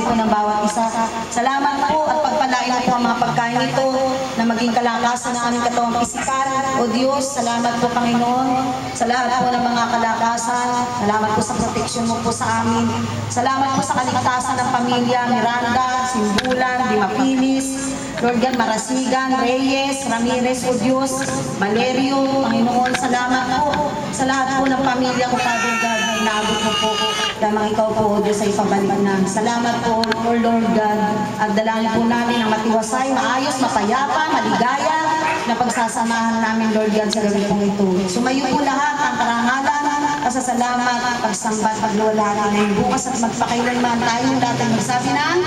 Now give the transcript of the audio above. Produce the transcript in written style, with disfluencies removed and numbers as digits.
buhay po ng bawat isa. Salamat po at pagpalain po ang mga pagkain ito na maging kalakasan ng aming katawang pisikal. O Diyos, salamat po Panginoon sa lahat po ng mga kalakasan. Salamat po sa proteksyon mo po sa amin. Salamat po sa kaligtasan ng pamilya Miranda, Simbulan, Dimapilis, Lord God, Marasigan, Reyes, Ramirez, O Diyos, Valerio, Panginoon, salamat po sa lahat po ng pamilya ko, Father God, na inabot mo po. Lamang ikaw po, O Diyos, sa ipabalik na. Salamat po, Lord God, at dalangin po namin ang matiwasay, maayos, mapayapa, maligaya, na pagsasamahan namin, Lord God, sa gabi pong ito. Sumayo po lahat ang karangalan, pasasalamat, pagsamba, pagluwalhati ng bukas at magpakailanman tayo lahat ay magsabi ng